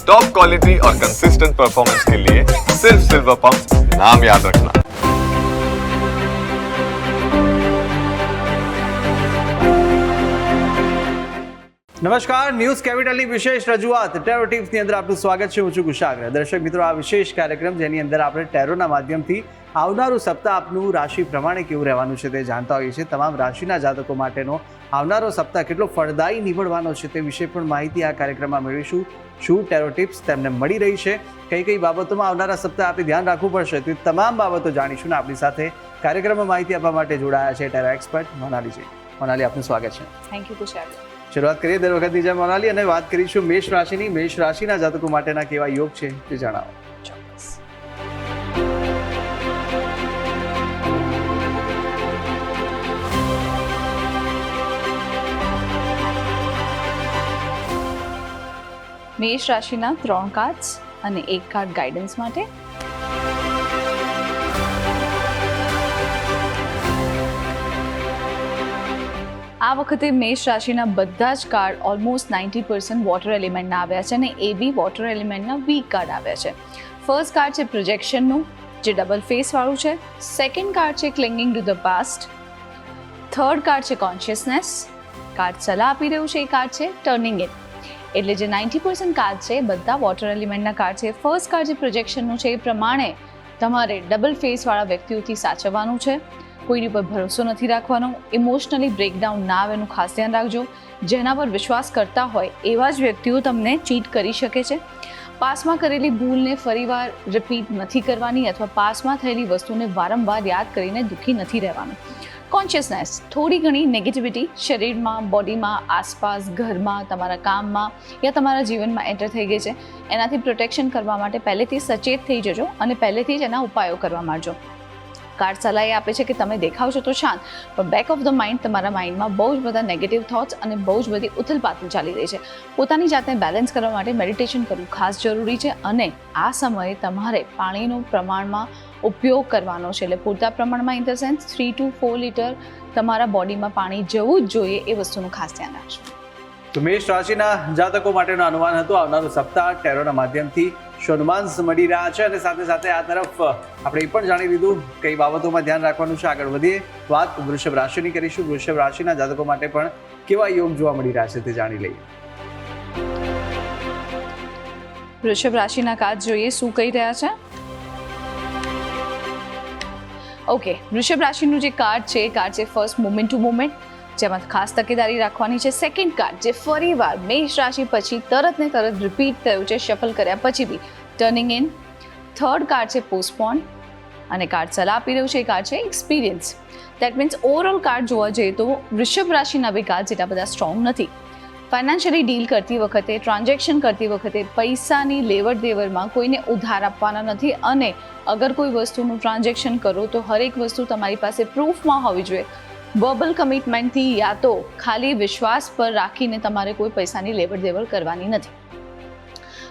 Top quality और consistent performance के लिए सिर्फ सिल्वर पंप नाम याद रखना। નમસ્કાર, ન્યૂઝ કેપિટલની વિશેષ રજૂઆત ટેરો ટિપ્સની અંદર આપનું સ્વાગત છે. હું છું કુશાગ્ર. દર્શક મિત્રો, આ વિશેષ કાર્યક્રમ જેની અંદર આપણે ટેરોના માધ્યમથી આવનારું સપ્તાહ આપનું રાશિ પ્રમાણે કેવું રહેવાનું છે તે જાણતા હોઈએ છીએ. તમામ રાશિના જાતકો માટેનો આવનારો સપ્તાહ કેટલો ફળદાયી નીવડવાનો છે તે વિશે પણ માહિતી આ કાર્યક્રમમાં મેળવીશું. શું ટેરો ટિપ્સ તેમને મળી રહી છે, કઈ કઈ બાબતોમાં આવનારા સપ્તાહ આપણે ધ્યાન રાખવું પડશે, તે તમામ બાબતો જાણીશું. ને આપણી સાથે કાર્યક્રમમાં માહિતી આપવા માટે જોડાયા છે ટેરો એક્સપર્ટ મોનાલીજી. મોનાલી, આપનું સ્વાગત છે. Thank you Kushagra. શરૂઆત કરીએ દર વખતની જેમ મોનાલી, અને વાત કરીશું મેષ રાશિની. મેષ રાશિના જાતકો માટેના કેવા યોગ છે તે જણાવો. ચોક્કસ. મેષ રાશિના 3 કાર્ડ્સ અને 1 કાર્ડ ગાઈડન્સ માટે. આ વખતે મેષ રાશિના બધા જ કાર્ડ ઓલમોસ્ટ 90% વોટર એલિમેન્ટના આવ્યા છે અને એ બી વોટર એલિમેન્ટના વીક કાર્ડ આવ્યા છે. ફર્સ્ટ કાર્ડ છે પ્રોજેક્શનનું, જે ડબલ ફેસવાળું છે. સેકન્ડ કાર્ડ છે clinging to the past. Third card છે કોન્શિયસનેસ. કાર્ડ સલાહ આપી રહ્યું છે એ કાર્ડ છે ટર્નિંગ ઇન. એટલે જે 90% કાર્ડ છે એ બધા વોટર એલિમેન્ટના કાર્ડ છે. ફર્સ્ટ કાર્ડ જે પ્રોજેક્શનનું છે એ પ્રમાણે તમારે ડબલ ફેસવાળા વ્યક્તિઓથી સાચવવાનું છે. કોઈની પર ભરોસો નથી રાખવાનો. ઇમોશનલી બ્રેકડાઉન ના આવે એનું ખાસ ધ્યાન રાખજો. જેના પર વિશ્વાસ કરતા હોય એવા જ વ્યક્તિઓ તમને ચીટ કરી શકે છે. પાસમાં કરેલી ભૂલને ફરીવાર રિપીટ નથી કરવાની અથવા પાસમાં થયેલી વસ્તુને વારંવાર યાદ કરીને દુઃખી નથી રહેવાનું. કોન્શિયસનેસ, થોડી ઘણી નેગેટિવિટી શરીરમાં, બોડીમાં, આસપાસ, ઘરમાં, તમારા કામમાં યા તમારા જીવનમાં એન્ટર થઈ ગઈ છે. એનાથી પ્રોટેક્શન કરવા માટે પહેલેથી સચેત થઈ જજો અને પહેલેથી જ એના ઉપાયો કરવા માંડજો. કાર્ડ સલાહ એ આપે છે કે તમે દેખાવ છો તો શાંત, પણ બેક ઓફ ધ માઇન્ડ તમારા માઇન્ડમાં બહુ જ બધા નેગેટિવ થોટ્સ અને બહુ જ બધી ઉથલપાથલ ચાલી રહી છે. પોતાની જાતને બેલેન્સ કરવા માટે મેડિટેશન કરવું ખાસ જરૂરી છે અને આ સમયે તમારે પાણીનો પ્રમાણમાં ઉપયોગ કરવાનો છે. એટલે પૂરતા પ્રમાણમાં in the sense 3 to 4 litre તમારા બોડીમાં પાણી જવું જ જોઈએ. એ વસ્તુનું ખાસ ધ્યાન રાખજો. તો મેષ રાશિના જાતકો માટેનો અનુમાન હતું. આવનારું સપ્તાહ ટેરોના માધ્યમથી અનુમાન મળી રહ્યા છે અને સાથે સાથે આ તરફ આપણે એ પણ જાણી લીધું કઈ બાબતોમાં ધ્યાન રાખવાનું છે. આગળ વધીએ, વાત વૃષભ રાશિની કરીશું. વૃષભ રાશિના જાતકો માટે પણ કેવા યોગ જોવા મળી રહ્યા છે તે જાણી લઈએ. વૃષભ રાશિના કાર્ડ જોઈએ શું કહી રહ્યા છે. ઓકે, વૃષભ રાશિનું જે કાર્ડ છે એ કાર્ડ છે ફર્સ્ટ મોમેન્ટ ટુ મોમેન્ટ, જેમાં ખાસ તકેદારી રાખવાની છે. સેકન્ડ કાર્ડ જે ફરીવાર મેષ રાશિ પછી તરત ને તરત રિપીટ થયું છે શફલ કર્યા પછી બી, ટર્નિંગ ઇન. થર્ડ કાર્ડ છે પોસ્ટપોન અને કાર્ડ સલાહ આપી રહ્યું છે એ કાર્ડ છે experience. That means overall card જોવા જઈએ તો વૃષભ રાશિના બી કાર્ડ જેટલા બધા સ્ટ્રોંગ નથી. ફાઇનાન્શિયલી ડીલ કરતી વખતે, ટ્રાન્ઝેક્શન કરતી વખતે પૈસાની લેવડ દેવડમાં કોઈને ઉધાર આપવાના નથી અને અગર કોઈ વસ્તુનું ટ્રાન્ઝેક્શન કરો તો હરેક વસ્તુ તમારી પાસે પ્રૂફમાં હોવી જોઈએ. વર્બલ કમિટમેન્ટથી યા તો ખાલી વિશ્વાસ પર રાખીને તમારે કોઈ પૈસાની લેવડ દેવડ કરવાની નથી.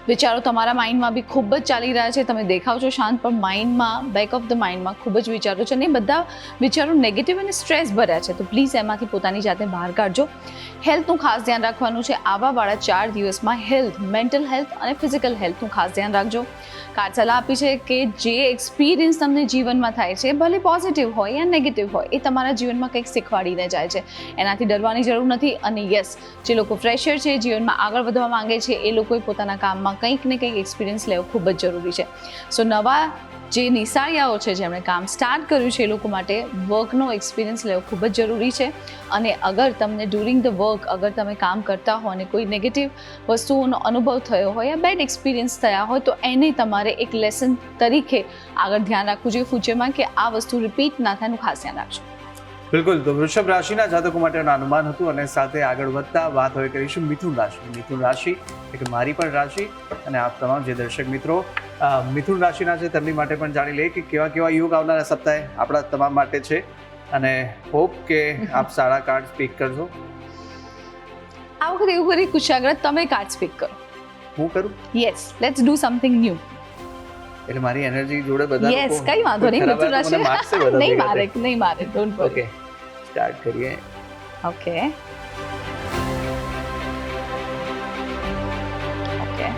વિચારો તમારા માઇન્ડમાં બી ખૂબ જ ચાલી રહ્યા છે. તમે દેખાવ છો શાંત, પણ માઇન્ડમાં, બેક ઓફ ધ માઇન્ડમાં ખૂબ જ વિચારો છે અને એ બધા વિચારો નેગેટિવ અને સ્ટ્રેસ ભર્યા છે. તો પ્લીઝ એમાંથી પોતાની જાતને બહાર કાઢજો. હેલ્થનું ખાસ ધ્યાન રાખવાનું છે. આવાવાળા 4 દિવસમાં હેલ્થ, મેન્ટલ હેલ્થ અને ફિઝિકલ હેલ્થનું ખાસ ધ્યાન રાખજો. કાર્ડ સલાહ આપી છે કે જે એક્સપિરિયન્સ તમને જીવનમાં થાય છે, ભલે પોઝિટિવ હોય યા નેગેટિવ હોય, એ તમારા જીવનમાં કંઈક શીખવાડીને જાય છે. એનાથી ડરવાની જરૂર નથી. અને યસ, જે લોકો ફ્રેશર છે, જીવનમાં આગળ વધવા માંગે છે, એ લોકોએ પોતાના કામમાં કંઈક ને કંઈક એક્સપિરિયન્સ લેવો ખૂબ જ જરૂરી છે. સો નવા જે નિશાળિયાઓ છે જેમણે કામ સ્ટાર્ટ કર્યું છે એ લોકો માટે વર્કનો એક્સપિરિયન્સ લેવો ખૂબ જ જરૂરી છે. અને અગર તમને ડ્યુરિંગ ધ વર્ક અગર તમે કામ કરતા હો અને કોઈ નેગેટિવ વસ્તુઓનો અનુભવ થયો હોય યા બેડ એક્સપિરિયન્સ થયા હોય તો એને તમારે એક લેસન તરીકે આગળ ધ્યાન રાખવું જોઈએ ફ્યુચરમાં કે આ વસ્તુ રિપીટ ના થાય એનું ખાસ ધ્યાન રાખજો. બિલકુલ. તો વૃષભ રાશિના જાતકો માટેનું અનુમાન હતું અને સાથે આગળ વધતા વાત હવે કરીશું મિથુન રાશિ. મિથુન રાશિ એટલે મારી પણ રાશિ અને આપ તમામ જે દર્શક મિત્રો મિથુન રાશિના છે તેમની માટે પણ જાણી લઈએ કે કેવા કેવા યોગ આવનારા સપ્તાહે આપણા તમામ માટે છે. અને હોપ કે આપ સારા કાર્ડ સ્પીક કરશો. આ વખતે એવું કરી કુશાગ્ર, તમે કાર્ડ સ્પીક કરો. હું કરું? Yes, let's do something new. એટલે મારી એનર્જી જોડે બધા યસ, કઈ વાંધો નહીં. મિથુન રાશિ નહીં મારે, ડોન્ટ વરી. ઓકે, સ્ટાર્ટ કરીએ. ઓકે ઓકે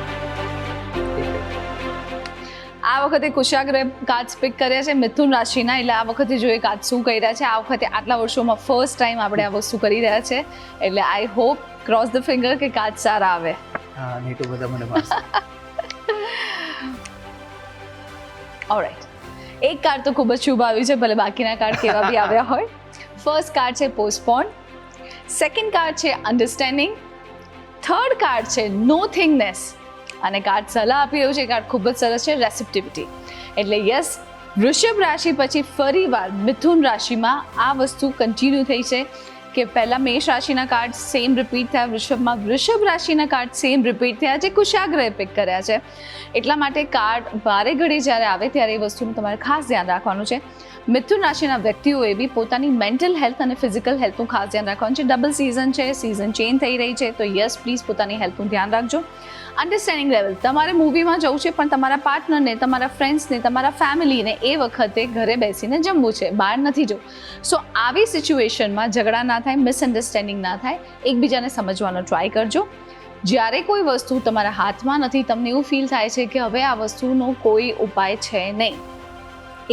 આ વખતે કુશાગ્રહે કાર્ડ્સ પિક કર્યા છે મિથુન રાશિના, એટલે આ વખતે જોઈએ કાર્ડ શું કહી રહ્યા છે. આ વખતે આટલા વર્ષોમાં ફર્સ્ટ ટાઈમ આપણે આ વસ્તુ કરી રહ્યા છે, એટલે I hope cross the finger કે કાર્ડ સારા આવે. હા, નહીં તો બધા મને મારશે. ઓલરાઈટ, એક કાર્ડ તો ખૂબ જ શુભ આવ્યું છે, ભલે બાકીના કાર્ડ કેવા બી આવ્યા હોય. ફર્સ્ટ કાર્ડ છે પોસ્ટપોન, સેકન્ડ કાર્ડ છે અન્ડરસ્ટેન્ડિંગ, થર્ડ કાર્ડ છે નોથિંગનેસ, અને કાર્ડ સલાહ આપી રહ્યું છે. કાર્ડ ખૂબ જ સરસ છે, રેસિપ્ટિવિટી. એટલે યસ, વૃષભ રાશિ પછી ફરીવાર મિથુન રાશિમાં આ વસ્તુ કન્ટિન્યુ થઈ છે કે પહેલાં મેષ રાશિના કાર્ડ સેમ રિપીટ થયા, વૃષભમાં વૃષભ રાશિના કાર્ડ સેમ રિપીટ થયા, જે કુશાગ્રહે પિક કર્યા છે. એટલા માટે કાર્ડ વારે ઘડી જ્યારે આવે ત્યારે એ વસ્તુનું તમારે ખાસ ધ્યાન રાખવાનું છે. મિથુન રાશિના વ્યક્તિઓએ બી પોતાની મેન્ટલ હેલ્થ અને ફિઝિકલ હેલ્થનું ખાસ ધ્યાન રાખવાનું છે. ડબલ સિઝન છે, સિઝન ચેન્જ થઈ રહી છે, તો યસ પ્લીઝ પોતાની હેલ્થનું ધ્યાન રાખજો. અન્ડરસ્ટેન્ડિંગ લેવલ, તમારે મૂવીમાં જવું છે પણ તમારા પાર્ટનરને, તમારા ફ્રેન્ડ્સને, તમારા ફેમિલીને એ વખતે ઘરે બેસીને જમવું છે, બહાર નથી જવું. સો આવી સિચ્યુએશનમાં ઝઘડા ના થાય, મિસઅન્ડરસ્ટેન્ડિંગ ના થાય, એકબીજાને સમજવાનો ટ્રાય કરજો. જ્યારે કોઈ વસ્તુ તમારા હાથમાં નથી, તમને એવું ફીલ થાય છે કે હવે આ વસ્તુનો કોઈ ઉપાય છે નહીં,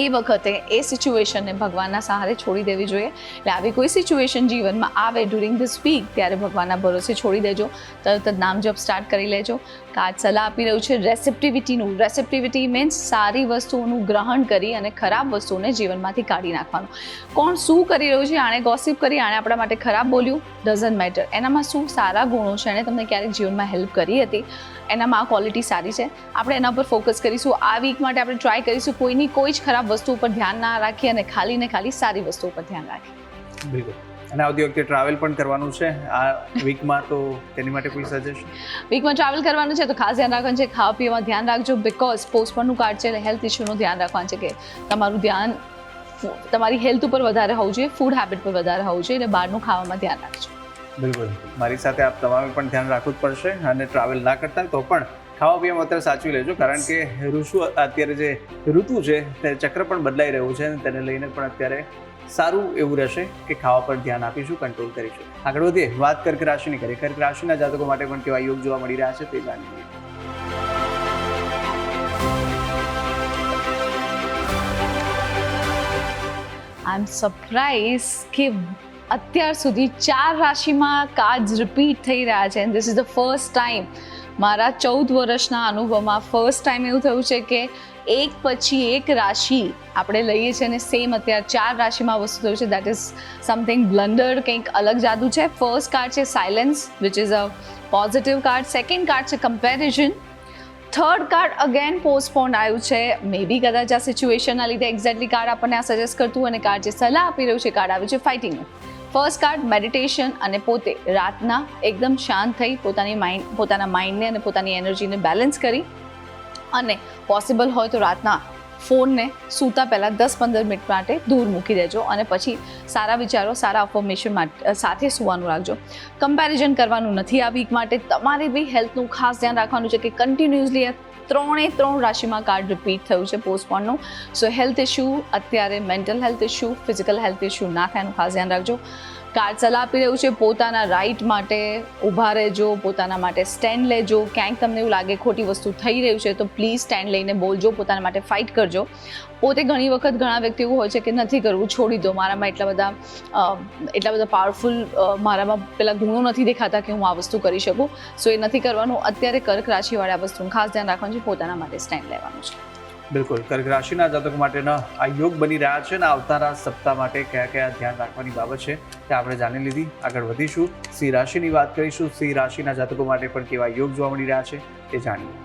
એ વખતે એ સિચ્યુએશનને ભગવાનના સહારે છોડી દેવી જોઈએ. એટલે આવી કોઈ સિચ્યુએશન જીવનમાં આવે ડ્યુરિંગ ધીસ વીક, ત્યારે ભગવાનના ભરોસે છોડી દેજો, તરત જ નામ જપ સ્ટાર્ટ કરી લેજો. કાર્ડ સલાહ આપી રહ્યું છે રેસિપ્ટિવિટીનું. રેસિપ્ટિવિટી મીન્સ સારી વસ્તુઓનું ગ્રહણ કરી અને ખરાબ વસ્તુઓને જીવનમાંથી કાઢી નાખવાનું. કોણ શું કરી રહ્યું છે, આણે ગોસિપ કરી, આણે આપણા માટે ખરાબ બોલ્યું, ડઝન્ટ મેટર. એનામાં શું સારા ગુણો છે, એણે તમને ક્યારેક જીવનમાં હેલ્પ કરી હતી, એનામાં આ ક્વોલિટી સારી છે, આપણે એના પર ફોકસ કરીશું. આ વીક માટે આપણે ટ્રાય કરીશું કોઈની કોઈ જ ખરાબ વસ્તુ ઉપર ધ્યાન ના રાખીએ અને ખાલી ને ખાલી સારી વસ્તુ ઉપર ધ્યાન રાખીએ. બિલકુલ. અને આવતી વખતે ટ્રાવેલ પણ કરવાનું છે આ વીકમાં, તો તેની માટે કોઈ સજેશન? વીકમાં ટ્રાવેલ કરવાનું છે તો ખાસ ધ્યાન રાખવાનું છે, ખાવા પીવામાં ધ્યાન રાખજો, બિકોઝ પોસ્ટપોનનું કાર્ડ છે એટલે હેલ્થ ઇશ્યુનું ધ્યાન રાખવાનું છે કે તમારું ધ્યાન તમારી હેલ્થ ઉપર વધારે હોવું જોઈએ, ફૂડ હેબિટ પર વધારે હોવું જોઈએ, અને બહારનું ખાવામાં ધ્યાન રાખજો. બિલકુલ, મારી સાથે આપ તમામે પણ ધ્યાન રાખવું જ પડશે, અને ટ્રાવેલ ના કરતા તો પણ ખાવા પીવામાં અત્યારે સાચવી લેજો, કારણ કે અત્યારે જે ઋતુ છે તે ચક્ર પણ બદલાઈ રહ્યું છે, અને તેને લઈને પણ અત્યારે સારું એવું રહેશે કે ખાવા પર ધ્યાન આપીશું, કંટ્રોલ કરીશું. આગળ વધીએ, વાત કર્ક રાશિની કરીએ. કર્ક રાશિના જાતકો માટે પણ કેવા યોગ જોવા મળી રહ્યા છે તે જાણીએ. આઈ એમ સરપ્રાઇઝ કે અત્યાર સુધી 4 રાશિમાં કાર્ડ્સ રિપીટ થઈ રહ્યા છે, and this is the first time મારા 14 વર્ષના અનુભવમાં ફર્સ્ટ ટાઈમ એવું થયું છે કે એક પછી એક રાશિ આપણે લઈએ છીએ અને સેમ અત્યારે 4 રાશિમાં વસ્તુ થયું છે. દેટ ઇઝ સમથિંગ બ્લન્ડર, કંઈક અલગ જાદુ છે. ફર્સ્ટ કાર્ડ છે silence, which is a positive card. Second card છે comparison. Third card again postponed આવ્યું છે. મે બી કદાચ આ સિચ્યુએશનના લીધે એક્ઝેક્ટલી કાર્ડ આપણને આ સજેસ્ટ કરતું, અને કાર્ડ જે સલાહ આપી રહ્યું છે કાર્ડ આવ્યું છે ફાઇટિંગનું. ફર્સ્ટ કાર્ડ મેડિટેશન, અને પોતે રાતના એકદમ શાંત થઈ પોતાના માઇન્ડને અને પોતાની એનર્જીને બેલેન્સ કરી, અને પોસિબલ હોય તો રાતના ફોનને સૂતા પહેલાં 10-15 મિનિટ માટે દૂર મૂકી દેજો, અને પછી સારા વિચારો, સારા અફર્મેશન સાથે સૂવાનું રાખજો. કમ્પેરિઝન કરવાનું નથી આ વીક માટે. તમારે બી હેલ્થનું ખાસ ધ્યાન રાખવાનું છે કે કન્ટિન્યુઅસલી 3 રાશિમાં કાર્ડ રિપીટ થયું છે પોસ્ટપોનનું. સો હેલ્થ ઇશ્યુ અત્યારે, mental health issue, physical health issue ના થાય એનું ખાસ ધ્યાન રાખજો. કાર્ડ સલાહ આપી રહ્યું છે પોતાના રાઇટ માટે ઊભા રહેજો, પોતાના માટે સ્ટેન્ડ લેજો. ક્યાંક તમને એવું લાગે ખોટી વસ્તુ થઈ રહ્યું છે તો પ્લીઝ સ્ટેન્ડ લઈને બોલજો, પોતાના માટે ફાઇટ કરજો. પોતે ઘણી વખત ઘણા વ્યક્તિ એવું હોય છે કે નથી કરવું, છોડી દો, મારામાં એટલા બધા પાવરફુલ, મારામાં પેલા ગુણો નથી દેખાતા કે હું આ વસ્તુ કરી શકું. સો એ નથી કરવાનું. અત્યારે કર્ક રાશિવાળા આ વસ્તુનું ખાસ ધ્યાન રાખવાનું છે, પોતાના માટે સ્ટેન્ડ લેવાનું છે. બિલકુલ, કર્ક રાશિના જાતકો માટેના આ યોગ બની રહ્યા છે, અને આવનારા સપ્તાહ માટે કયા કયા ધ્યાન રાખવાની બાબત છે તે આપણે જાણી લીધી. આગળ વધીશું, સિંહ રાશિની વાત કરીશું. સિંહ રાશિના જાતકો માટે પણ કેવા યોગ જોવા મળી રહ્યા છે તે જાણીએ.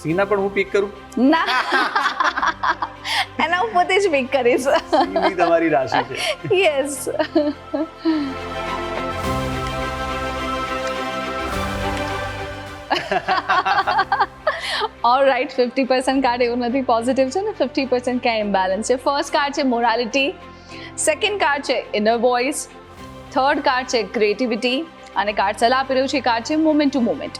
સિંહના પણ હું પિક કરું? ના, એના હું પોતે જ પિક કરીશ. સિંહની તમારી રાશિ છે. યસ. ઓલરાઈટ, 50% કાર્ડ એવું નથી પોઝિટિવ છે ને 50% ક્યાં ઇમ્બેલેન્સ છે. ફર્સ્ટ કાર્ડ છે મોરાલિટી, સેકન્ડ કાર્ડ છે ઇનર વોઇસ, થર્ડ કાર્ડ છે ક્રિએટિવિટી, અને કાર્ડ સલાહ આપી રહ્યું છે કાર્ડ છે moment to moment.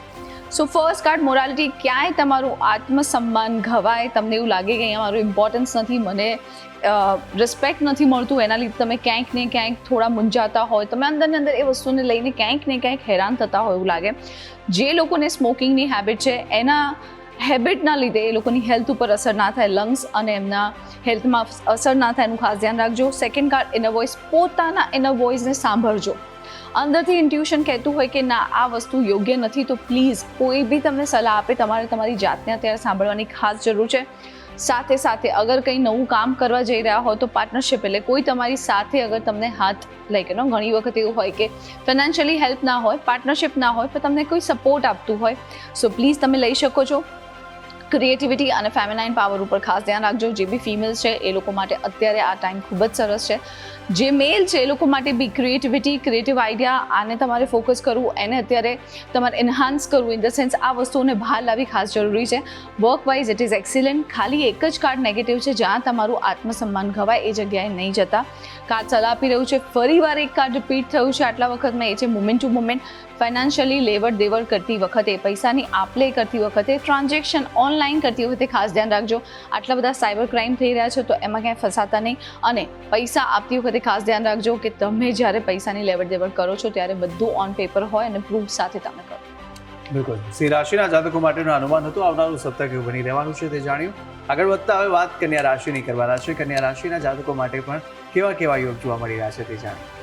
So first card morality, ક્યાંય તમારું આત્મસન્માન ઘવાય, તમને એવું લાગે કે અહીંયા મારું ઇમ્પોર્ટન્સ નથી, મને રિસ્પેક્ટ નથી મળતું, એના લીધે તમે ક્યાંક ને ક્યાંક થોડા મૂંઝાતા હોય, તમે અંદરની અંદર એ વસ્તુને લઈને ક્યાંક ને ક્યાંક હેરાન થતા હોય એવું લાગે. જે લોકોને સ્મોકિંગની હેબિટ છે હેબિટના લીધે એ લોકોની હેલ્થ ઉપર અસર ના થાય, લંગ્સ અને એમના હેલ્થમાં અસર ના થાય એનું ખાસ ધ્યાન રાખજો. સેકન્ડ કાર્ડ ઇનર વોઇસ, પોતાના ઇનર વોઇસને સાંભળજો. અંદરથી ઇન્ટ્યુશન કહેતું હોય કે ના આ વસ્તુ યોગ્ય નથી, તો પ્લીઝ કોઈ બી તમને સલાહ આપે તમારે તમારી જાતને અત્યારે સાંભળવાની ખાસ જરૂર છે. સાથે સાથે અગર કંઈ નવું કામ કરવા જઈ રહ્યા હોય તો પાર્ટનરશિપ એટલે કોઈ તમારી સાથે અગર તમને હાથ લાઈક ઘણી વખત એવું હોય કે ફાઇનાન્શિયલી હેલ્પ ના હોય, પાર્ટનરશિપ ના હોય, પણ તમને કોઈ સપોર્ટ આપતું હોય, સો પ્લીઝ તમે લઈ શકો છો. ક્રિએટિવિટી અને ફેમિનાઇન પાવર ઉપર ખાસ ધ્યાન રાખજો. જે બી ફિમેલ્સ છે એ લોકો માટે અત્યારે આ ટાઈમ ખૂબ જ સરસ છે. જે મેલ છે એ લોકો માટે બી ક્રિએટિવિટી, ક્રિએટિવ આઈડિયા, આને તમારે ફોકસ કરવું, એને અત્યારે તમારે એન્હાન્સ કરવું, ઇન ધ સેન્સ આ વસ્તુઓને બહાર લાવવી ખાસ જરૂરી છે. Work wise it is excellent. ખાલી એક જ કાર્ડ નેગેટિવ છે, જ્યાં તમારું આત્મસન્માન ઘવાય એ જગ્યાએ નહીં જતા. કાર્ડ સલાહ આપી રહ્યું છે. ફરીવાર એક કાર્ડ રિપીટ થયું છે આટલા વખતમાં, એ છે મુમેન્ટ ટુ મુમેન્ટ. ફાઇનાન્શિયલી લેવડ દેવડ કરતી વખતે, પૈસાની આપલે કરતી વખતે, ટ્રાન્ઝેક્શન ઓનલાઈન કરતી વખતે ખાસ ધ્યાન રાખજો. આટલા બધા સાયબર ક્રાઇમ થઈ રહ્યા છે તો એમાં ક્યાંય ફસાતા નહીં. અને પૈસા આપતી વખતે ખાસ ધ્યાન રાખજો કે તમે જ્યારે પૈસાની લેવડ દેવડ કરો છો ત્યારે બધું ઓન પેપર હોય અને પ્રૂફ સાથે તમે કરો. બિલકુલ. સિંહ રાશિના જાતકો માટેનું અનુમાન હતું. આવનારું સપ્તાહ કેવું બની રહેવાનું છે તે જાણ્યું. આગળ વધતા હવે વાત કન્યા રાશિની કરવાના છે. કન્યા રાશિના જાતકો માટે પણ કેવા કેવા યોગ જોવા મળી રહ્યા છે તે જાણ્યું.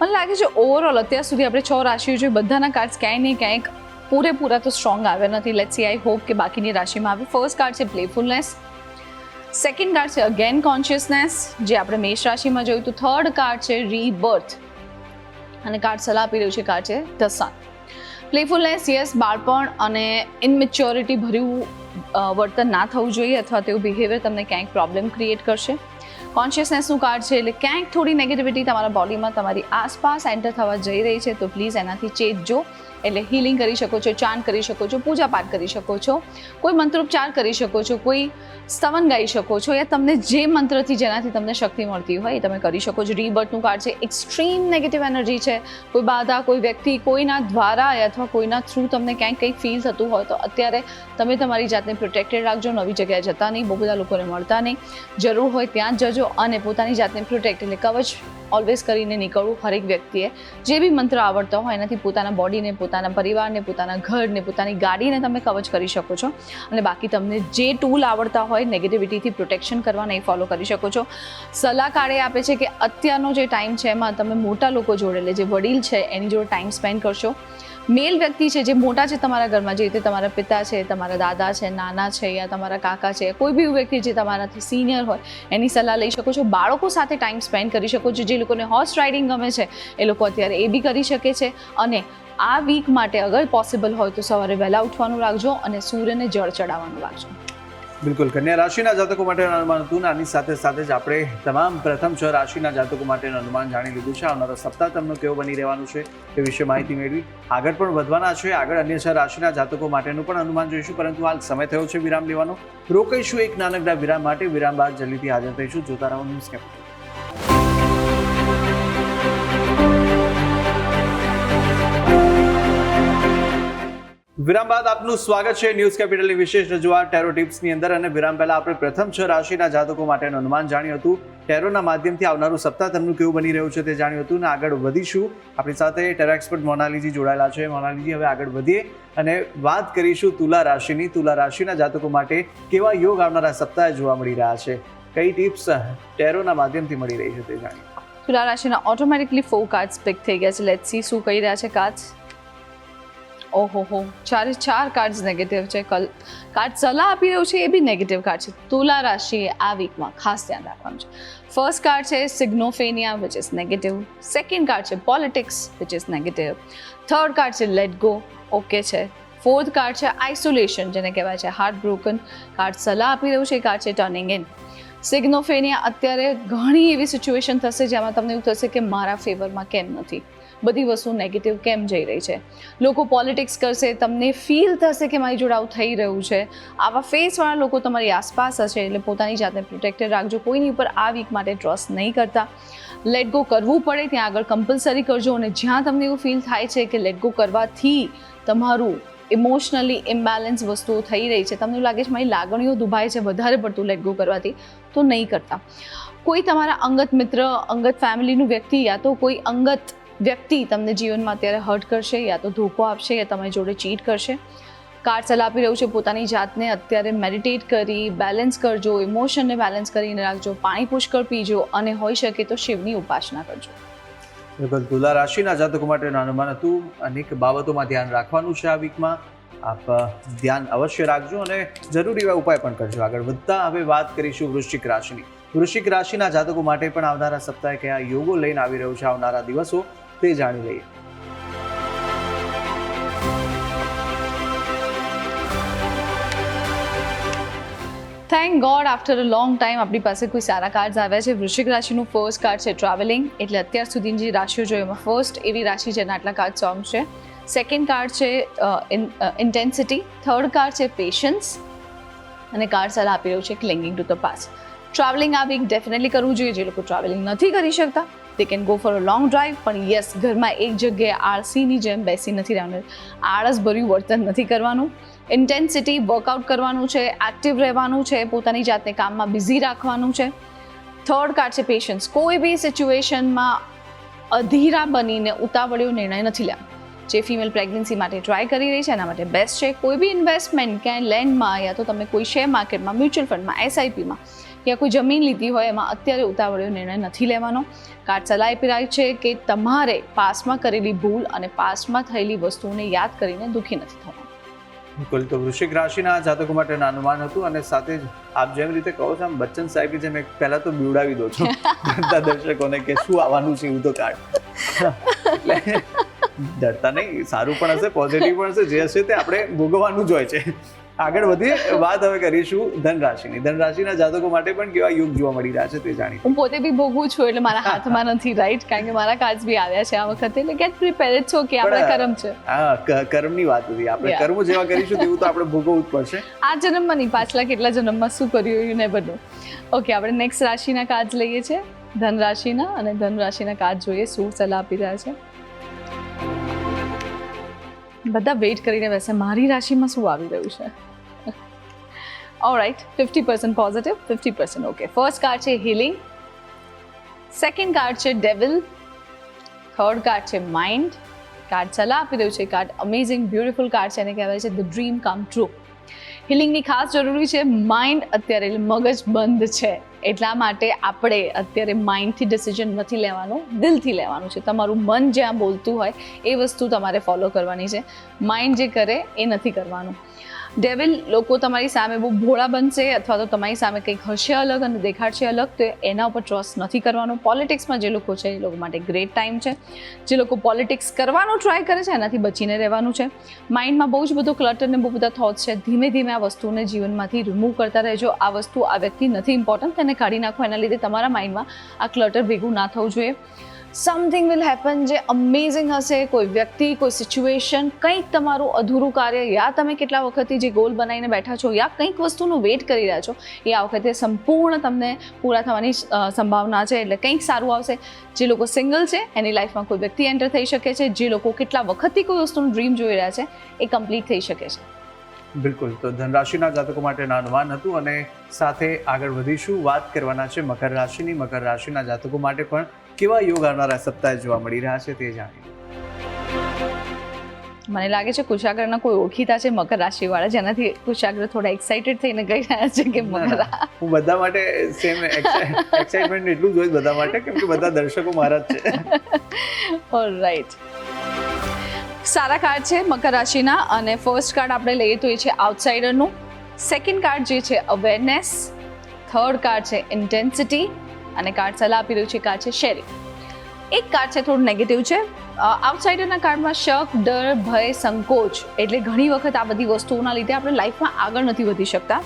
મને લાગે છે ઓવરઓલ અત્યાર સુધી આપણે 6 રાશિઓ જોઈ, બધાના કાર્ડ્સ ક્યાંય ને ક્યાંક પૂરેપૂરા તો સ્ટ્રોંગ આવ્યા નથી. લેટ્સ સી, આઈ હોપ કે બાકીની રાશિમાં આવે. ફર્સ્ટ કાર્ડ છે પ્લેફુલનેસ, સેકન્ડ કાર્ડ છે અગેન કોન્શિયસનેસ, જે આપણે મેષ રાશિમાં જોયું. તો થર્ડ કાર્ડ છે રીબર્થ, અને કાર્ડ સલાહ આપી રહ્યું છે કાર્ડ છે ધ સન. પ્લેફુલનેસ, યસ, બાળપણ અને ઇનમેચ્યોરિટી ભર્યું વર્તન ના થવું જોઈએ, અથવા તેવું બિહેવિયર તમને ક્યાંક પ્રોબ્લેમ ક્રિએટ કરશે. કોન્શિયસનેસનું કાર્ડ છે એટલે ક્યાંક થોડી નેગેટિવિટી તમારા બોડીમાં તમારી આસપાસ એન્ટર થવા જઈ રહી છે, તો પ્લીઝ એનાથી ચેતજો. એટલે હીલિંગ કરી શકો છો, ચાન્ટ કરી શકો છો, પૂજા પાઠ કરી શકો છો, કોઈ મંત્રોપચાર કરી શકો છો, કોઈ સ્તવન ગાઈ શકો છો, યા તમને જે મંત્રથી જેનાથી તમને શક્તિ મળતી હોય એ તમે કરી શકો છો. રીબર્થનું કાર્ડ છે એક્સ્ટ્રીમ નેગેટિવ એનર્જી છે. કોઈ બાધા, કોઈ વ્યક્તિ, કોઈના દ્વારા અથવા કોઈના થ્રુ તમને ક્યાંક કંઈક ફીલ થતું હોય તો અત્યારે તમે તમારી જાતને પ્રોટેક્ટેડ રાખજો. નવી જગ્યાએ જતા નહીં, બહુ બધા લોકોને મળતા નહીં, જરૂર હોય ત્યાં જ જજો અને પોતાની જાતને પ્રોટેક્ટ એટલે કવચ ઓલવેઝ કરીને નીકળવું. હરેક વ્યક્તિએ જે બી મંત્ર આવડતા હોય એનાથી પોતાના બોડીને, પોતાના પરિવારને, પોતાના ઘરને, પોતાની ગાડીને તમે કવચ કરી શકો છો. અને બાકી તમને જે ટૂલ આવડતા હોય નેગેટિવિટીથી પ્રોટેક્શન કરવાના એ ફોલો કરી શકો છો. સલાહકારે આપે છે કે અત્યારનો જે ટાઈમ છે એમાં તમે મોટા લોકો જોડે, એટલે જે વડીલ છે એની જોડે ટાઈમ સ્પેન્ડ કરશો. મેલ વ્યક્તિ છે જે મોટા છે તમારા ઘરમાં, જે રીતે તમારા પિતા છે, તમારા દાદા છે, નાના છે, યા તમારા કાકા છે, કોઈ બી વ્યક્તિ જે તમારાથી સિનિયર હોય એની સલાહ લઈ શકો છો. બાળકો સાથે ટાઈમ સ્પેન્ડ કરી શકો છો. જે લોકોને હોર્સ રાઇડિંગ ગમે છે એ લોકો અત્યારે એ બી કરી શકે છે. અને આ વીક માટે અગર પોસિબલ હોય તો સવારે વહેલા ઉઠવાનું રાખજો અને સૂર્યને જળ ચડાવવાનું રાખજો. બિલકુલ. કન્યા રાશિના જાતકો માટેનું અનુમાન હતું. આની સાથે સાથે જ આપણે તમામ પ્રથમ 6 રાશિના જાતકો માટેનું અનુમાન જાણી લીધું છે. આવનારો સપ્તાહ તમને કેવો બની રહેવાનું છે એ વિશે માહિતી મેળવી. આગળ પણ વધવાના છે. આગળ અન્ય 6 રાશિના જાતકો માટેનું પણ અનુમાન જોઈશું, પરંતુ હાલ સમય થયો છે વિરામ લેવાનો. રોકાઈશું એક નાનકડા વિરામ માટે. વિરામ બાદ જલ્દીથી હાજર થઈશું. જોતા રહો ન્યૂઝ કેપિટલ. વિરામ બાદ આપનું સ્વાગત છે ન્યૂઝ કેપિટલની વિશેષ રજૂઆત ટેરો ટિપ્સની અંદર. અને વિરામ પહેલા આપણે પ્રથમ 6 રાશિના જાતકો માટેનું અનુમાન જાણ્યું હતું. ટેરોના માધ્યમથી આવનારું સપ્તાહ તમને કેવું બની રહ્યું છે તે જાણ્યું હતું. અને આગળ વધીશું. આપણી સાથે ટેરો એક્સપર્ટ મોનાલીજી જોડાયેલા છે. મોનાલીજી, હવે આગળ વધીએ અને વાત કરીશું તુલા રાશિની. તુલા રાશિના જાતકો માટે કેવા યોગ આવનારા સપ્તાહે જોવા મળી રહ્યા છે, કઈ ટિપ્સ ટેરોના માધ્યમથી મળી રહી છે તે જાણીએ. તુલા રાશિના ઓટોમેટિકલી 4 કાર્ડ્સ પિક થઈ ગયા છે. લેટ્સ સી શું કહી રહ્યા છે કાર્ડ્સ. ઓહો, 4 કાર્ડ્સ નેગેટિવ છે. કાર્ડ સલાહ આપી રહ્યું છે એ બી નેગેટિવ કાર્ડ છે. તુલા રાશિએ આ વીકમાં ખાસ ધ્યાન રાખવાનું છે. ફર્સ્ટ કાર્ડ છે સિગ્નોફેનિયા, which is negative. Second card છે politics, which is negative. Third card છે લેટ ગો, ઓકે છે. ફોર્થ કાર્ડ છે આઇસોલેશન, જેને કહેવાય છે હાર્ટ બ્રોકન. કાર્ડ સલાહ આપી રહ્યું છે એ કાર્ડ છે ટર્નિંગ ઇન. સિગ્નોફેનિયા, અત્યારે ઘણી એવી સિચ્યુએશન થશે જેમાં તમને એવું થશે કે મારા ફેવરમાં કેમ નથી, બધી વસ્તુ નેગેટિવ કેમ જઈ રહી છે. લોકો પોલિટિક્સ કરશે, તમને ફીલ થશે કે મારી જોડે આવું થઈ રહ્યું છે. આવા ફેસવાળા લોકો તમારી આસપાસ હશે, એટલે પોતાની જાતને પ્રોટેક્ટેડ રાખજો. કોઈની ઉપર આ વીક માટે ટ્રસ્ટ નહીં કરતા. લેટ ગો કરવું પડે ત્યાં આગળ કમ્પલસરી કરજો. અને જ્યાં તમને એવું ફીલ થાય છે કે લેટ ગો કરવાથી તમારું ઇમોશનલી ઇમ્બેલેન્સ વસ્તુઓ થઈ રહી છે, તમને એવું લાગે છે મારી લાગણીઓ દુભાય છે વધારે પડતું લેટ ગો કરવાથી, તો નહીં કરતા. કોઈ તમારા અંગત મિત્ર, અંગત ફેમિલીનું વ્યક્તિ યા તો કોઈ અંગત વ્યક્તિ તમને જીવનમાં અત્યારે હર્ટ કરશે, યા તો ધોકો આપશે, યા તમારી જોડે ચીટ કરશે. કાર્ડ સલાહ આપી રહ્યું છે પોતાની જાતને અત્યારે મેડિટેટ કરી બેલેન્સ કરજો, ઇમોશનને બેલેન્સ કરીને રાખજો, પાણી પુષ્કળ પીજો અને હોઈ શકે તો શિવની ઉપાસના કરજો. બિલકુલ, તુલા રાશિના જાતકો માટેનું અનુમાન હતું. અનેક બાબતોમાં ધ્યાન રાખવાનું છે આ વીકમાં. આપ ધ્યાન અવશ્ય રાખજો અને જરૂરી એવા ઉપાય પણ કરજો. આગળ વધતા હવે વાત કરીશું વૃશ્ચિક રાશિની. વૃશ્ચિક રાશિના જાતકો માટે પણ આવનારા સપ્તાહે કયા યોગો લઈને આવી રહ્યું છે આવનારા દિવસો, તે જાણી લઈએ. Thank God after a long time આપણી પાસે કોઈ સારા કાર્ડ્સ આવ્યા છે. વૃશ્ચિક રાશિનું ફર્સ્ટ કાર્ડ છે ટ્રાવેલિંગ, એટલે અત્યાર સુધીની જે રાશિઓ જોઈ એમાં ફર્સ્ટ એવી રાશિ જેના આટલા કાર્ડ સોંગ છે. સેકન્ડ કાર્ડ છે ઇન્ટેન્સિટી, થર્ડ કાર્ડ છે પેશન્સ અને કાર્ડ સલાહ આપી રહ્યું છે clinging to the past. Travelling આ વીક ડેફિનેટલી કરવું જોઈએ. જે લોકો ટ્રાવેલિંગ નથી કરી શકતા they can go for a long drive, પણ યસ ઘરમાં એક જગ્યાએ આળસીની જેમ બેસી નથી રહેવાનું, આળસભર્યું વર્તન નથી કરવાનું. ઇન્ટેન્સિટી વર્કઆઉટ કરવાનું છે, એક્ટિવ રહેવાનું છે, પોતાની જાતને કામમાં બિઝી રાખવાનું છે. થર્ડ કાર્ડ છે પેશન્સ, કોઈ બી સિચ્યુએશનમાં અધીરા બનીને ઉતાવળિયો નિર્ણય નથી લેવાનો. જે ફિમેલ પ્રેગ્નન્સી માટે ટ્રાય કરી રહી છે એના માટે બેસ્ટ છે. કોઈ બી ઇન્વેસ્ટમેન્ટ ક્યાંય લેન્ડમાં યા તો તમે કોઈ શેર માર્કેટમાં, મ્યુચ્યુઅલ ફંડમાં, એસઆઈપીમાં યા કોઈ જમીન લીધી હોય એમાં અત્યારે ઉતાવળિયો નિર્ણય નથી લેવાનો. કાર્ડ સલાહ આપી રહ્યું છે કે તમારે પાસ્ટમાં કરેલી ભૂલ અને પાસ્ટમાં થયેલી વસ્તુઓને યાદ કરીને દુઃખી નથી થવાનું. બિલકુલ, તો વૃશ્ચિક રાશિના જાતકો માટેનું અનુમાન હતું. અને સાથે જ આપ જેમ રીતે કહો છો આમ બચ્ચન સાહેબ જેમ એક પહેલાં તો બીવડાવી દો છો બધા દર્શકોને કે શું આવવાનું છે એવું તો કાર્ડ, એટલે ડરતા નહીં, સારું પણ હશે, પોઝિટિવ પણ હશે, જે હશે તે આપણે ભોગવવાનું જ હોય છે. આગળ વધીએ, વાત હવે કરીશું ધનરાશિની. ધનરાશિના જાતકો માટે પણ કેવા યોગ જોવા મળી રહ્યા છે તે જાણી. હું પોતે બી ભોગવું છું એટલે મારા હાથમાં નથી, રાઈટ, કારણ કે મારા કાર્ડ્સ બી આવ્યા છે આ વખતે, એટલે ગેટ પ્રિપેર્ડ છો કે આપણા કર્મ છે. હા, કર્મની વાત હતી. આપણે કર્મ જેવા કરીશું તેવું તો આપણે ભોગવવું જ પડશે. આ જન્મમાં નહીં, પાછલા કેટલા જન્મમાં શું કર્યું યુ નેવર નો. ઓકે, આપણે નેક્સ્ટ રાશિના કાર્ડ લઈએ છીએ, ધનરાશિના, અને ધનરાશિના કાર્ડ જોઈએ શું સલાહ આપી રહ્યા છે. બધા વેઇટ કરીને બેસે મારી રાશિમાં શું આવી રહ્યું છે. All right, 50% positive, 50% okay. First card છે હીલિંગ, સેકન્ડ કાર્ડ છે ડેવિલ, થર્ડ કાર્ડ છે માઇન્ડ. કાર્ડ સલાહ આપી રહ્યું છે, કાર્ડ અમેઝિંગ બ્યુટીફુલ કાર્ડ છે, એને કહેવાય છે ધ ડ્રીમ કમ ટ્રુ. હિલિંગની ખાસ જરૂરી છે. માઇન્ડ અત્યારે મગજ બંધ છે, એટલા માટે આપણે અત્યારે માઇન્ડથી ડિસિઝન નથી લેવાનું, દિલથી લેવાનું છે. તમારું મન જ્યાં બોલતું હોય એ વસ્તુ તમારે ફોલો કરવાની છે. માઇન્ડ જે કરે એ નથી કરવાનું. ડેવિલ લોકો તમારી સામે બહુ ભોળા બનશે અથવા તો તમારી સામે કંઈક હશે અલગ અને દેખાડશે અલગ, તો એના ઉપર ટ્રસ્ટ નથી કરવાનો. પોલિટિક્સમાં જે લોકો છે એ લોકો માટે ગ્રેટ ટાઈમ છે. જે લોકો પોલિટિક્સ કરવાનો ટ્રાય કરે છે એનાથી બચીને રહેવાનું છે. માઇન્ડમાં બહુ જ બધું ક્લટર ને બહુ બધા થોટ્સ છે, ધીમે ધીમે આ વસ્તુને જીવનમાંથી રિમૂવ કરતા રહેજો. આ વસ્તુ, આ વ્યક્તિ નથી ઇમ્પોર્ટન્ટ, તેને કાઢી નાખો. એના લીધે તમારા માઇન્ડમાં આ ક્લટર ભેગું ના થવું જોઈએ. સમથિંગ વિલ હેપન જે અમેઝિંગ હશે. કોઈ વ્યક્તિ, કોઈ સિચ્યુએશન, કંઈક તમારું અધૂરું કાર્ય, યા તમે કેટલા વખતથી જે ગોલ બનાવીને બેઠા છો યા કંઈક વસ્તુનું વેઇટ કરી રહ્યા છો એ આ વખતે સંપૂર્ણ તમને પૂરા થવાની સંભાવના છે. એટલે કંઈક સારું આવશે. જે લોકો સિંગલ છે એની લાઈફમાં કોઈ વ્યક્તિ એન્ટર થઈ શકે છે. જે લોકો કેટલા વખતથી કોઈ વસ્તુનું ડ્રીમ જોઈ રહ્યા છે એ કમ્પ્લીટ થઈ શકે છે. બિલકુલ, તો ધનરાશિના જાતકો માટેનું અનુમાન હતું. અને સાથે આગળ વધીશું, વાત કરવાના છે મકર રાશિની. મકર રાશિના જાતકો માટે પણ કેવા યોગ આવનારા સપ્તાહે જોવા મળી રહ્યા છે તે જાણીએ. મને લાગે છે કુશાગ્રના કોઈ ઓળખીતા છે મકર રાશિવાળા, જેનાથી કુશાગ્ર થોડા એક્સાઇટેડ થઈને કહી રહ્યા છે કે મકર. હું બધા માટે સેમ એક્સાઇટમેન્ટ એટલું જ હોય બધા માટે, કેમ કે બધા દર્શકો મારા જ છે. ઓલરાઈટ, સારા કાર્ડ છે મકર રાશિના. અને ફર્સ્ટ કાર્ડ આપણે લઈએ તો એ છે આઉટસાઇડરનું. સેકન્ડ કાર્ડ જે છે અવેરનેસ, થર્ડ કાર્ડ છે ઇન્ટેન્સિટી અને કાર્ડ સલાહ આપી રહ્યું છે કાર્ડ છે શેરિંગ. એક કાર્ડ છે થોડું નેગેટિવ છે. આઉટસાઇડરના કાર્ડમાં શક, ડર, ભય, સંકોચ, એટલે ઘણી વખત આ બધી વસ્તુઓના લીધે આપણે લાઈફમાં આગળ નથી વધી શકતા.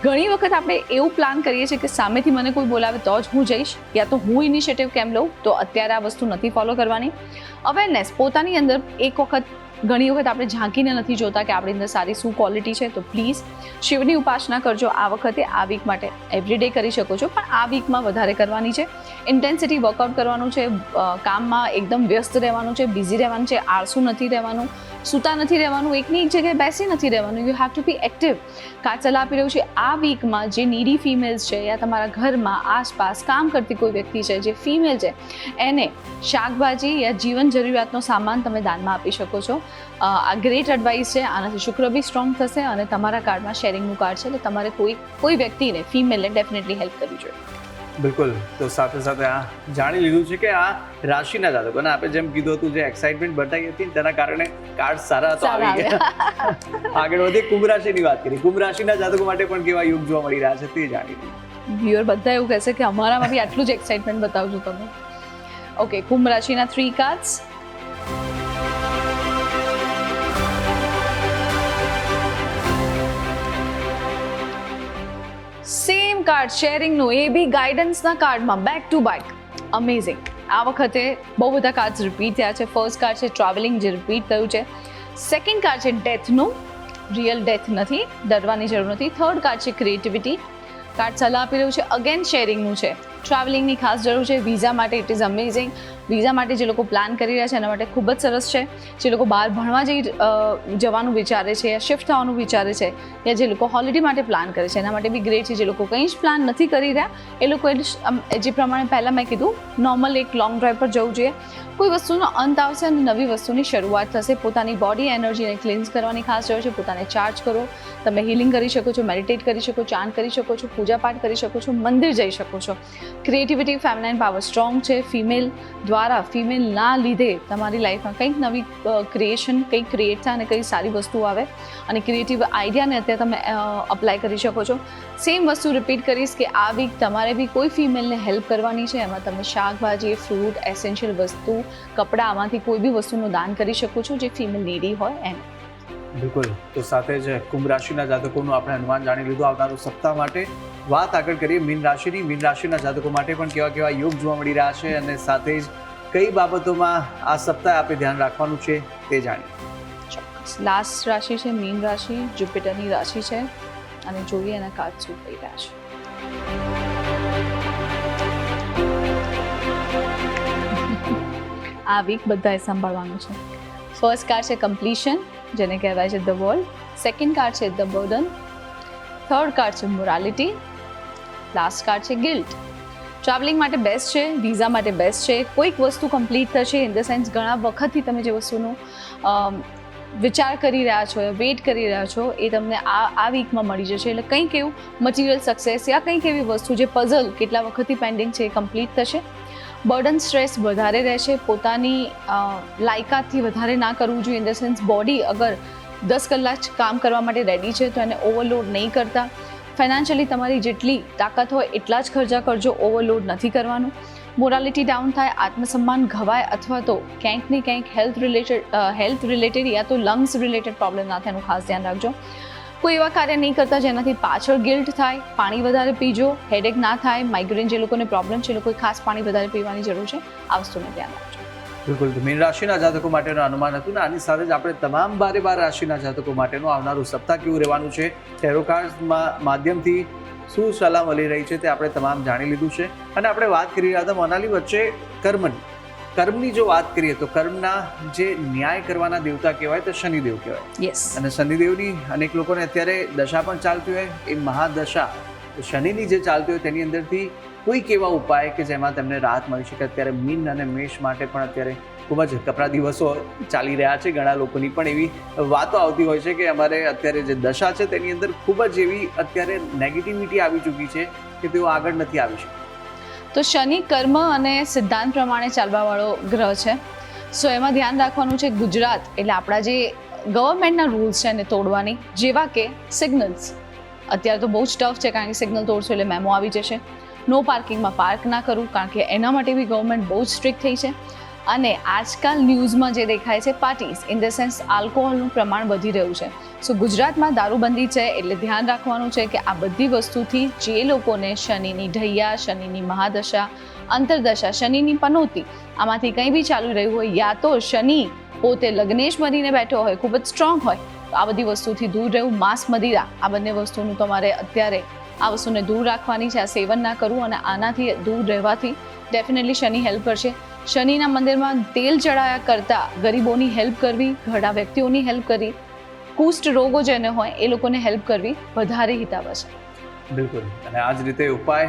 ઘણી વખત આપણે એવું પ્લાન કરીએ છીએ કે સામેથી મને કોઈ બોલાવે તો જ હું જઈશ, યા તો હું ઇનિશિયેટિવ કેમ લઉં, તો અત્યારે આ વસ્તુ નથી ફોલો કરવાની. અવેરનેસ, પોતાની અંદર એક વખત ઘણી વખત આપણે ઝાંકીને નથી જોતા કે આપણી અંદર સારી શું ક્વોલિટી છે, તો પ્લીઝ શિવની ઉપાસના કરજો આ વખતે. આ વીક માટે એવરીડે કરી શકો છો, પણ આ વીકમાં વધારે કરવાની છે. ઇન્ટેન્સિટી વર્કઆઉટ કરવાનું છે, કામમાં એકદમ વ્યસ્ત રહેવાનું છે, બિઝી રહેવાનું છે, આળસુ નથી રહેવાનું. સૂતા નથી રહેવાનું, એકની એક જગ્યાએ બેસી નથી રહેવાનું, you have to be active. Card સલાહ આપી રહ્યું છે આ વીકમાં જે નીડી ફિમેલ્સ છે યા તમારા ઘરમાં આસપાસ કામ કરતી કોઈ વ્યક્તિ છે જે ફિમેલ છે એને શાકભાજી યા જીવન જરૂરિયાતનો સામાન તમે દાનમાં આપી શકો છો. આ ગ્રેટ એડવાઇસ છે. આનાથી શુક્ર બી સ્ટ્રોંગ થશે અને તમારા કાર્ડમાં શેરિંગનું કાર્ડ છે એટલે તમારે કોઈ વ્યક્તિને ફિમેલને ડેફિનેટલી હેલ્પ કરવી જોઈએ. બિલકુલ. તો સાથે સાથે આ જાણી લીધું છે કે આ રાશિના જાતકોને આપણે જેમ કીધું હતું જે એક્સાઇટમેન્ટ બતાવી હતી તેના કારણે કાર્ડ સારા તો આવી ગયા. આગળ વધીએ કુંભ રાશિની વાત કરીએ. કુંભ રાશિના જાતકો માટે પણ કેવા યોગ જોવા મળી રહ્યા છે તે જાણી લઈએ. વ્યુઅર બધા એવું કહેશે કે અમારામાં બી આટલું જ એક્સાઇટમેન્ટ બતાવજો તમે. ઓકે, કુંભ રાશિના 3 કાર્ડ્સ. સેમ કાર્ડ શેરિંગનું, એ બી ગાઈડન્સના કાર્ડમાં બેક ટુ બેક. અમેઝિંગ. આ વખતે બહુ બધા કાર્ડ્સ રિપીટ થયા છે. ફર્સ્ટ કાર્ડ છે ટ્રાવેલિંગ, જે રિપીટ થયું છે. સેકન્ડ કાર્ડ છે ડેથનું, રિયલ ડેથ નથી, ડરવાની જરૂર નથી. થર્ડ કાર્ડ છે ક્રિએટિવિટી. કાર્ડ સલાહ આપી રહ્યું છે અગેન શેરિંગનું છે. ટ્રાવેલિંગની ખાસ જરૂર છે વિઝા માટે. It is amazing. વિઝા માટે જે લોકો પ્લાન કરી રહ્યા છે એના માટે ખૂબ જ સરસ છે. જે લોકો બહાર ભણવા જવાનું વિચારે છે યા શિફ્ટ થવાનું વિચારે છે યા જે લોકો હોલિડે માટે પ્લાન કરે છે એના માટે બી ગ્રેટ છે. જે લોકો કંઈ જ પ્લાન નથી કરી રહ્યા એ લોકો જે પ્રમાણે પહેલાં મેં કીધું નોર્મલ એક લોંગ ડ્રાઈવ પર જવું જોઈએ. કોઈ વસ્તુનો અંત આવશે અને નવી વસ્તુની શરૂઆત થશે. પોતાની બોડી એનર્જીને ક્લિન્સ કરવાની ખાસ જરૂર છે. પોતાને ચાર્જ કરો. તમે હિલિંગ કરી શકો છો, મેડિટેટ કરી શકો, ચાન્ટ કરી શકો છો, પૂજાપાઠ કરી શકો છો, મંદિર જઈ શકો છો. ક્રિએટિવિટી, ફેમિનાઇન પાવર સ્ટ્રોંગ છે. ફિમેલ દ્વારા, ફિમેલના લીધે તમારી લાઈફમાં કંઈક નવી ક્રિએશન, કંઈક ક્રિએટ થાય અને કંઈ સારી વસ્તુ આવે અને ક્રિએટિવ આઈડિયાને અત્યારે તમે અપ્લાય કરી શકો છો. સેમ વસ્તુ રિપીટ કરીશ કે આ વીક તમારે બી કોઈ ફિમેલને હેલ્પ કરવાની છે. એમાં તમે શાકભાજી, ફ્રૂટ, એસેન્શિયલ વસ્તુ, કપડાં, આમાંથી કોઈ બી વસ્તુનું દાન કરી શકો છો જે ફિમેલ નીડી હોય એને. બિલકુલ. તો સાથે જ કુંભ રાશિના જાતકોનું આપણે અનુમાન જાણી લીધું આવનારું સપ્તાહ માટે. વાત આગળ કરીએ મીન રાશિની. મીન રાશિના જાતકો માટે પણ કેવા કેવા યોગ જોવા મળી રહ્યા છે અને સાથે જ કઈ બાબતોમાં આ સપ્તાહ આપણે ધ્યાન રાખવાનું છે તે જાણીએ. લાસ્ટ રાશિ છે મીન રાશિ, જુપિટરની રાશિ છે અને જોઈએ એના કાર્ડ શું થઈ રહ્યા છે. આ વીક બધાએ સંભાળવાનું છે. ફર્સ્ટ કાર્ડ છે કમ્પ્લીશન, જેને કહેવાય છે ધ વર્લ્ડ. સેકન્ડ કાર્ડ છે ધ બર્ડન. થર્ડ કાર્ડ છે મોરાલિટી. લાસ્ટ કાર્ડ છે ગિલ્ટ. ટ્રાવેલિંગ માટે બેસ્ટ છે, વિઝા માટે બેસ્ટ છે. કોઈક વસ્તુ કમ્પ્લીટ થશે ઇન ધ સેન્સ ઘણા વખતથી તમે જે વસ્તુનો વિચાર કરી રહ્યા છો, વેઇટ કરી રહ્યા છો એ તમને આ વીકમાં મળી જશે. એટલે કંઈક એવું મટીરિયલ સક્સેસ યા કંઈક એવી વસ્તુ જે પઝલ કેટલા વખતથી પેન્ડિંગ છે એ કમ્પ્લીટ થશે. બર્ડન, સ્ટ્રેસ વધારે રહેશે. પોતાની લાયકાતથી વધારે ના કરવું જોઈએ. ઇન ધ સેન્સ બોડી અગર 10 કલાક કામ કરવા માટે રેડી છે તો એને ઓવરલોડ નહીં કરતા. ફાઇનાન્શિયલી તમારી જેટલી તાકાત હોય એટલા જ ખર્ચા કરજો, ઓવરલોડ નથી કરવાનું. મોરાલિટી ડાઉન થાય, આત્મસન્માન ઘવાય અથવા તો ક્યાંક ને ક્યાંક હેલ્થ રિલેટેડ યા તો લંગ્સ રિલેટેડ પ્રોબ્લેમ ના થાય એનું ખાસ ધ્યાન રાખજો. કોઈ એવા કાર્ય નહીં કરતા જેનાથી પાછળ ગિલ્ટ થાય. પાણી વધારે પીજો, હેડેક ના થાય. માઇગ્રેન જે લોકોને પ્રોબ્લેમ છે એ લોકોએ ખાસ પાણી વધારે પીવાની જરૂર છે. આ વસ્તુનું ધ્યાન રાખજો. બિલકુલ. મીન રાશિના જાતકો માટેનું અનુમાન હતું ને આની સાથે જ આપણે તમામ 12 રાશિના જાતકો માટેનું આવનારું સપ્તાહ કેવું રહેવાનું છે, ટેરો કાર્ડ્સમાં માધ્યમથી શું સલાહ મળી રહી છે તે આપણે તમામ જાણી લીધું છે. અને આપણે વાત કરી રહ્યા હતા મોનાલી વચ્ચે કર્મની જો વાત કરીએ તો કર્મના જે ન્યાય કરવાના દેવતા કહેવાય તો શનિદેવ કહેવાય. યસ. અને શનિદેવની અનેક લોકોને અત્યારે દશા પણ ચાલતી હોય, એ મહાદશા શનિની જે ચાલતી હોય તેની અંદરથી કોઈક એવા ઉપાય કે જેમાં તેમને રાહત મળી શકે. અત્યારે મીન અને મેષ માટે પણ અત્યારે ખૂબ જ કપરા દિવસો ચાલી રહ્યા છે. ઘણા લોકોની પણ એવી વાતો આવતી હોય છે કે અમારે અત્યારે જે દશા છે તેની અંદર ખૂબ જ એવી અત્યારે નેગેટિવિટી આવી ચૂકી છે કે તેઓ આગળ નથી આવી શકતા. તો શનિ કર્મ અને સિદ્ધાંત પ્રમાણે ચાલવાવાળો ગ્રહ છે. સો એમાં ધ્યાન રાખવાનું છે ગુજરાત એટલે આપણા જે ગવર્મેન્ટના રૂલ્સ છે એને તોડવાની, જેવા કે સિગ્નલ્સ. અત્યારે તો બહુ જ ટફ છે કારણ કે સિગ્નલ તોડશો એટલે મેમો આવી જશે. નો પાર્કિંગમાં પાર્ક ના કરવું કારણ કે એના માટે બી ગવર્મેન્ટ બહુ જ સ્ટ્રિક્ટ થઈ છે. અને આજકાલ ન્યૂઝમાં જે દેખાય છે પાર્ટીઝ ઇન ધ સેન્સ આલ્કોહોલનું પ્રમાણ વધી રહ્યું છે. સો ગુજરાતમાં દારૂબંધી છે એટલે ધ્યાન રાખવાનું છે કે આ બધી વસ્તુથી જે લોકોને શનિની ઢૈયા, શનિની મહાદશા, અંતરદશા, શનિની પનોતી આમાંથી કંઈ બી ચાલુ રહ્યું હોય યા તો શનિ પોતે લગ્નેશ બનીને બેઠો હોય, ખૂબ જ સ્ટ્રોંગ હોય, તો આ બધી વસ્તુથી દૂર રહેવું. માંસ, મદિરા આ બંને વસ્તુનું તમારે અત્યારે આ વસ્તુને દૂર રાખવાની છે. આ સેવન ના કરવું અને આનાથી દૂર રહેવાથી ડેફિનેટલી શનિ હેલ્પ કરશે. શનિના મંદિરમાં તેલ ચડાયા કરતાં ગરીબોની હેલ્પ કરવી, ઘરડા વ્યક્તિઓની હેલ્પ કરવી, કુષ્ઠ રોગો જેને હોય એ લોકોને હેલ્પ કરવી વધારે હિતાવહ છે. બિલકુલ. અને આ જ રીતે ઉપાય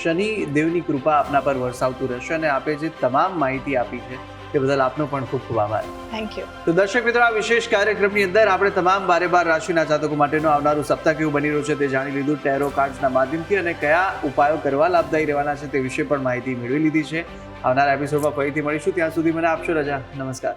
શનિ દેવની કૃપા આપના પર વરસાવતું રહેશે. અને આપે જે તમામ માહિતી આપી છે તે બદલ આપનો પણ ખૂબ ખૂબ આભાર. Thank you. તો દર્શક મિત્રો, આ વિશેષ કાર્યક્રમની અંદર આપણે તમામ 12 રાશિના જાતકો માટેનું આવનારું સપ્તાહ કેવું બની રહ્યું છે તે જાણી લીધું ટેરો કાર્ડ્સના માધ્યમથી, અને કયા ઉપાયો કરવા લાભદાયી રહેવાના છે તે વિશે પણ માહિતી મેળવી લીધી છે. આવનારા એપિસોડમાં ફરીથી મળીશું. ત્યાં સુધી મને આપશો રજા. નમસ્કાર.